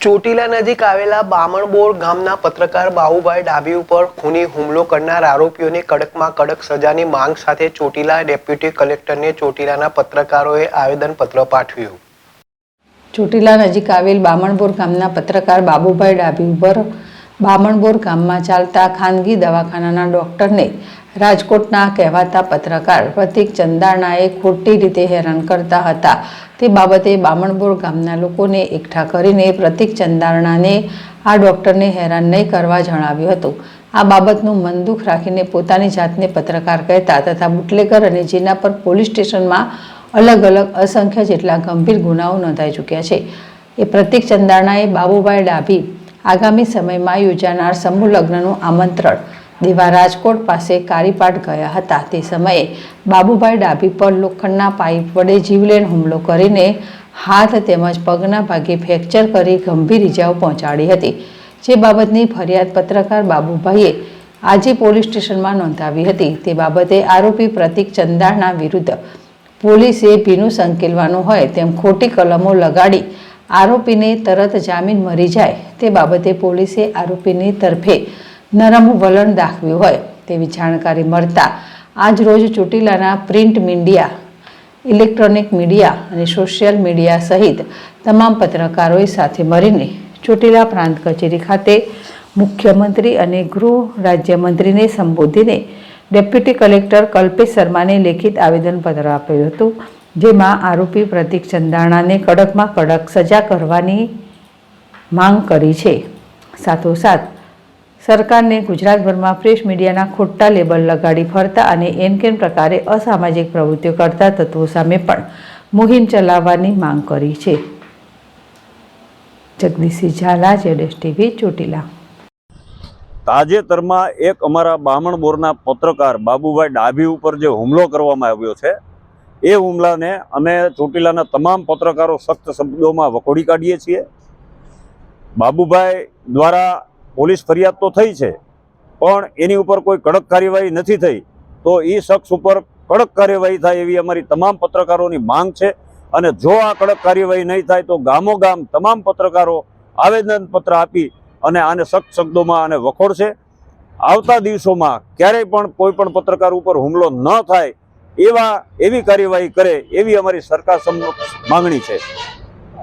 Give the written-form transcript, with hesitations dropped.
ચોટીલા નજીક આવેલા બામણબોર ગામના પત્રકાર બાબુભાઈ ડાભી ઉપર ખૂની હુમલો કરનાર આરોપીઓને કડકમાં કડક સજાની માંગ સાથે ચોટીલા ડેપ્યુટી કલેક્ટરને ચોટીલાના પત્રકારોએ આવેદનપત્ર પાઠવ્યું। ચોટીલા નજીક આવેલ બામણબોર ગામના પત્રકાર બાબુભાઈ ડાભી ઉપર બામણબોર ગામમાં ચાલતા ખાનગી દવાખાનાના ડોક્ટરને રાજકોટના કહેવાતા પત્રકાર પ્રતિક ચંદારણાએ ખોટી રીતે હેરાન કરતા હતા। તે બાબતે બામણબોર ગામના લોકોને એકઠા કરીને પ્રતિક ચંદારણાને આ ડોક્ટરને હેરાન નહીં કરવા જણાવ્યું હતું। આ બાબતનું મન દુઃખ રાખીને પોતાની જાતને પત્રકાર કહેતા તથા બુટલેગર અને જેના પર પોલીસ સ્ટેશનમાં અલગ અલગ અસંખ્ય જેટલા ગંભીર ગુનાઓ નોંધાઈ ચૂક્યા છે। એ પ્રતિક ચંદારણાએ બાબુભાઈ ડાભી આગામી સમયમાં યોજાનાર સમૂહ લગ્નનું આમંત્રણ દેવા રાજકોટ પાસે કારીપાટ ગયા હતા। તે સમયે બાબુભાઈ ડાભી પર લોખંડના પાઇપ વડે જીવલેણ હુમલો કરીને હાથ તેમજ પગના ભાગે ફ્રેક્ચર કરી ગંભીર ઇજાઓ પહોંચાડી હતી। જે બાબતની ફરિયાદ પત્રકાર બાબુભાઈએ આજે પોલીસ સ્ટેશનમાં નોંધાવી હતી। તે બાબતે આરોપી પ્રતિક ચંદારણા વિરુદ્ધ પોલીસે ભીનું સંકેલવાનું હોય તેમ ખોટી કલમો લગાડી આરોપીને તરત જામીન મળી જાય તે બાબતે પોલીસે આરોપીની તરફે નરમ વલણ દાખવ્યું હોય તેવી જાણકારી મળતા આજ રોજ ચોટીલાના પ્રિન્ટ મીડિયા, ઇલેક્ટ્રોનિક મીડિયા અને સોશિયલ મીડિયા સહિત તમામ પત્રકારોએ સાથે મળીને ચોટીલા પ્રાંત કચેરી ખાતે મુખ્યમંત્રી અને ગૃહ રાજ્યમંત્રીને સંબોધીને ડેપ્યુટી કલેક્ટર કલ્પેશ શર્માને લેખિત આવેદનપત્ર આપ્યું હતું। જેમાં આરોપી પ્રતિક ચંદારણાને કડકમાં કડક સજા કરવાની માંગ કરી છે। સાથોસાથ સરકારને ગુજરાતભરમાં પ્રેસ મીડિયાના ખોટા લેબલ લગાડી ફરતા અને એનકેન પ્રકારે અસામાજિક પ્રવૃત્તિઓ કરતા તત્વો સામે પણ મુહિમ ચલાવવાની માંગ કરી છે। જગદીશસિંહ ઝાલા, ZSTV, ચોટીલા। તાજેતરમાં એક અમારા બામણબોરના પત્રકાર બાબુભાઈ ડાભી ઉપર જે હુમલો કરવામાં આવ્યો છે એ હુમલાને અમે ચોટીલાના તમામ પત્રકારો સખ્ત શબ્દોમાં વખોડી કાઢીએ છીએ। બાબુભાઈ દ્વારા પોલીસ ફરિયાદ તો થઈ છે પણ એની ઉપર કોઈ કડક કાર્યવાહી નથી થઈ, તો એ શખ્સ ઉપર કડક કાર્યવાહી થાય એવી અમારી તમામ પત્રકારોની માંગ છે। અને જો આ કડક કાર્યવાહી નહીં થાય તો ગામોગામ તમામ પત્રકારો આવેદનપત્ર આપી અને આને સખ્ત શબ્દોમાં આને વખોડશે। આવતા દિવસોમાં ક્યારેય પણ કોઈ પણ પત્રકાર ઉપર હુમલો ન થાય એવી કાર્યવાહી કરે એવી અમારી સરકાર સમક્ષ માંગણી છે।